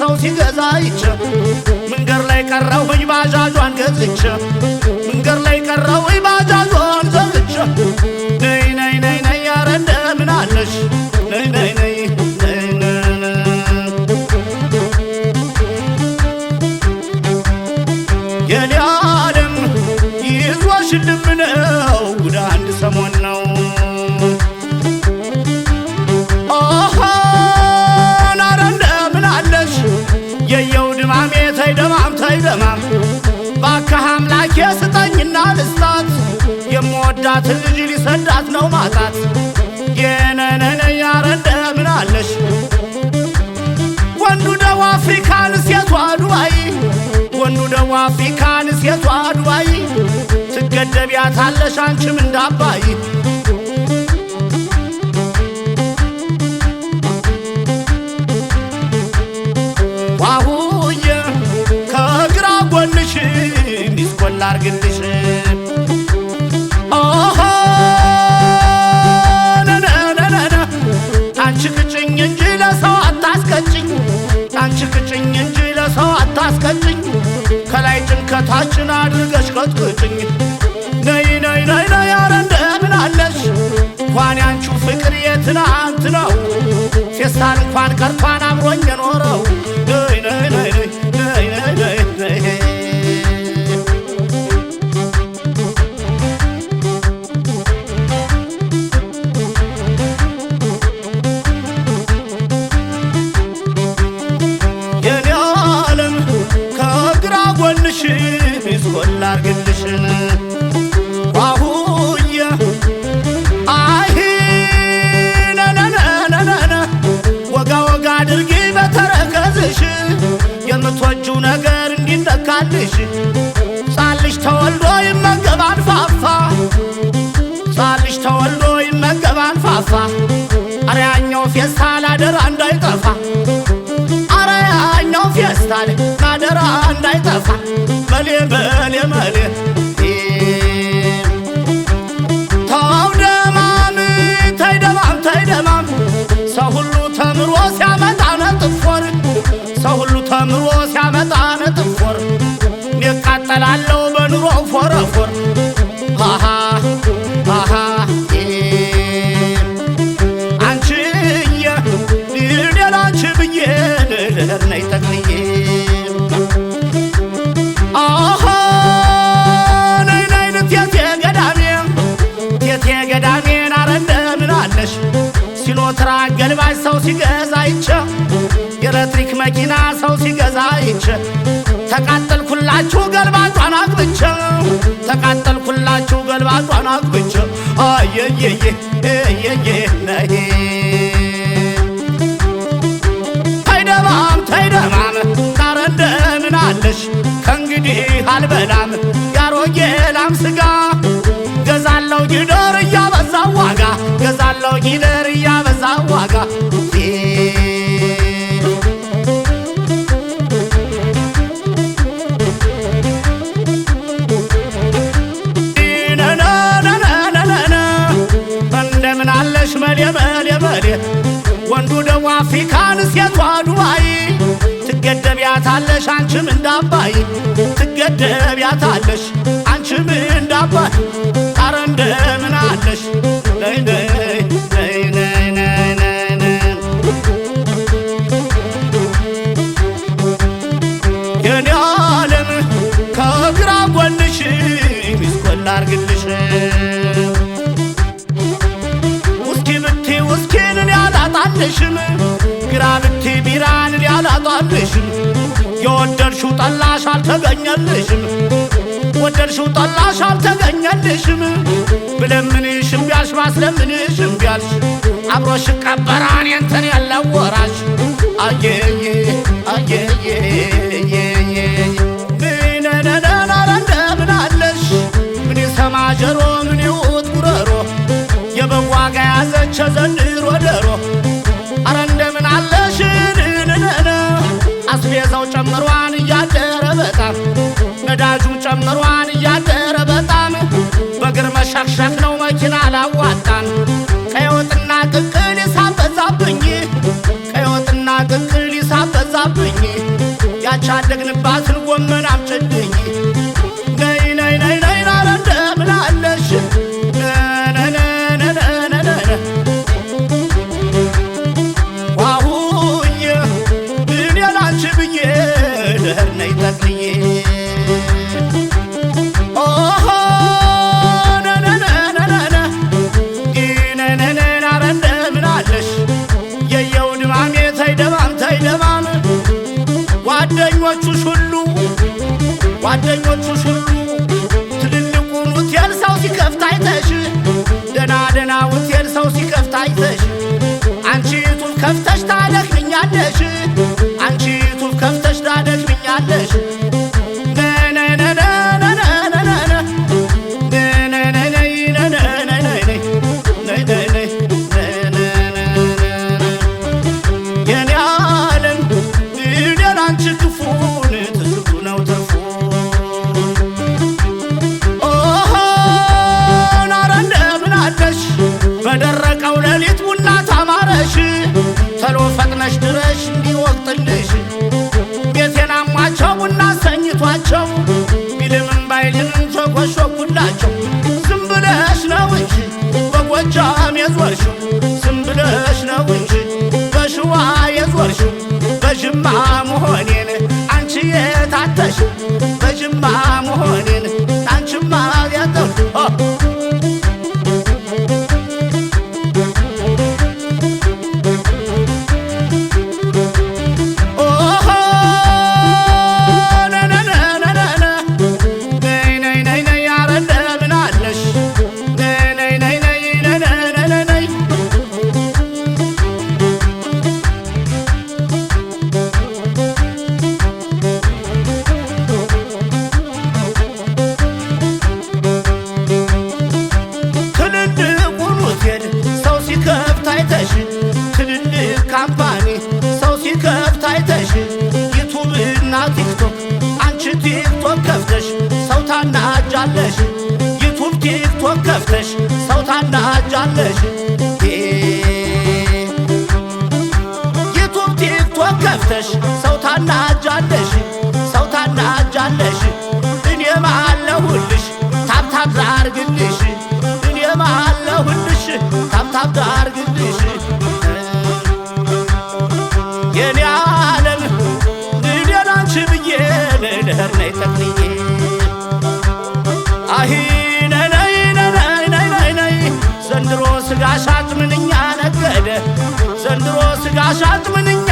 ሰው ሲገዛ አይቼ መንገድ ላይ ቀረሁኝ ባጃጇን ገዝቼ መንገድ ላይ ቀረሁኝ ባጃጇን ገዝቼ ነይ ነይ ነይ ነይ ኧረ እንደምን አለሽ ነይ ነይ ነይ የኔ ዓለም ይዞሽ ልምነው ወደ አንድ ሰሞን ነው ተይደማም ባካህ አምላኬ ስጠኝና ልስጣት የምወዳት ልጅ ሊሰዳት ነው ማጣት የነነነ ኧረ እንደምን አለሽ ወንዱ ደቡብ አፍሪካን ሴቷ ዱባይ ወንዱ ደቡብ አፍሪካን ሴቷ ዱባይ ትገደቢያታለሽ አንቺም እንዳባይ ላርግልሽ ኦሆ ነነነነ አንቺ ቅጭኝ እንጂ ለሰው አታስቀጭኝ አንቺ ቅጭኝ እንጂ ለሰው አታስቀጭኝ ከላይ ጭንከታችን አድርገሽ ቀጥቅጭኝ ነይ ነይ ነይ ነይ ኧረ እንደምን አለሽ እንኳን ያንቺው ፍቅር የትናንት ነው ፌስታል እንኳን ቀርቷን አብሮኝ የኖረው ነይ ነይ ነይ ነይ ነይ ነይ ነይ ላርግልሽ ዋሁየ አይ ነነነነነ ወጋ ወጋ አድርጊ በተረከዝሽ የምትወጂው ነገር እንዲነካልሽ ጻልሽ ተወልዶ ይመገባን ፋፋ ጻልሽ ተወልዶ ይመገባን ፋፋ አረ ያኛው ፌስታል አደራ እንዳይጠፋ አረ ያኛው ፌስታል አደራ እንዳይጠፋ መሌ መሌ መሌ ተውደማም ተይደማም ተይደማም ሰው ሁሉ ተምሮ ሲያመጣ ነጥፎር ሰው ሁሉ ተምሮ ሲያመጣ ነጥፎር እቃጠላለሁ በኑሮ ፎረፎር ሃሃ ሃሃ አንቺዬ ሌላንቺ ብዬ ነይ ጠቅልዬ ሲኖትራክ ገልባጭ ሰው ሲገዛ አይቼ የኤሌክትሪክ መኪና ሰው ሲገዛ አይቼ ተቃጠልኩላችሁ ገልባጯን አግብቼ ተቃጠልኩላችሁ ገልባጯን አግብቼ አየየየ እየየ ነይ ተይደማም ተይደማም ኧረ እንደምን አለሽ ከእንግዲህ አልበላም ያሮጌ ላም ስጋ ገዛለው ጊደር እያበዛው ዋጋ ገዛለው ጊደር እያበዛው ዋጋ ነነነነነ እንደምን አለሽ መሌ መሌ መሌ ወንዱ ደቡብ አፍሪካን ሴቷ ዱባይ ትገደቢያታለሽ አንቺም እንዳባይ ትገደቢያታለሽ አንቺም እንዳባይ ኧረ እንደምን አለሽ ነይ ነይ ነይ ነይ ነይ ነይ የኔ ዓለም ከግራ ጎንሽ ሚስኮል ላርግልሽ ውስኪ ብቴ ውስኪን ያላጣልሽም ግራ ብቴ ቢራን ያላጣልሽም የወደድሽው ጠላሽ አልተገኘልሽም ወደድሽው ጠላሽ አልተገኘልሽም ብለምንሽም ቢያልሽ ባስለምንሽም ቢያልሽ አብሮሽ ቀበራን የንተን ያለው ወራሽ አየየ አየየ ነነነነ እንደምን አለሽ ምን ሰማ ጀሮ ምን ይውጥ ጉረሮ የበዋጋ ያዘች ዘንድሮ ደሮ አረ እንደምን አለሽ ነነነ አስቤዛው ጨምሯን እያደረ በጣም ነዳጁን ጨምሯን እያደረ በጣም በግር መሸክሸክ ነው መኪና ላዋጣን ቀይወጥና ቅቅል ይሳበዛብኝ ቀይወጥና ቅቅል ይሳበዛብኝ ያሳደግንባትን ጎመን አምጪልኝ ነይ ነይ ነይ ነይ ኧረ እንደምን አለሽ ዋሁዬ እኔ ላንቺ ብዬ ደህር ነይ ጠቅልዬ ጓደኞቹ ሁሉ ትልልቁን ሆቴል ሰው ሲከፍት አይተሽ ደና ደና ሆቴል ሰው ሲከፍት አይተሽ አንቺ ዩቱብ ከፍተሽ ታደክምኛለሽ አንቺ ዩቱብ ከፍተሽ ታደክምኛለሽ የኔ ዓለም እኔን አንቺ ክፉን ትዝቱ ነው ትርፉ በደረቀው ሌሊት ቡና ታማረሽ ተሎ ፈጥነሽ ድረሽ እንዲወቅጥልሽ ቤቴን አሟቸው ቡና አሰኝቷቸው ቢልምም ባይልምም ተጎሾኩላቸው ዝም ብለሽ ነው እንጂ በጎጃም የዞርሽው ዝም ብለሽ ነው እንጂ በሸዋ የዞርሽው በጅማ መሆኔን አንቺ የታተሽ በጅማ መሆኔን አንቺማ ያጠው ትልልቅ ካምፓኒ ሰው ሲከፍት አይተሽ ዩቱብ እና ቲክቶክ አንቺ ቲክቶክ ከፍተሽ ሰው ታናጃለሽ ዩቱብ ቲክቶክ ከፍተሽ ሰው ታናጃለሽ ዩቱብ ቲክቶክ ከፍተሽ ሰው ታናጃለሽ ሰው ታናጃለሽ እኔም አለሁልሽ ታብታብ ላርግልሽ እኔም አለሁልሽ ታብታብ ላርግልሽ የኔ ዓለም እኔን አንቺ ብዬ ልደር ነይ ጠቅልዬ አሂ ነይ ነይ ነይ ነይ ነይ ዘንድሮ ስጋ ሻጭ ምንኛ ነገደ ዘንድሮ ስጋ ሻጭ ምንኛ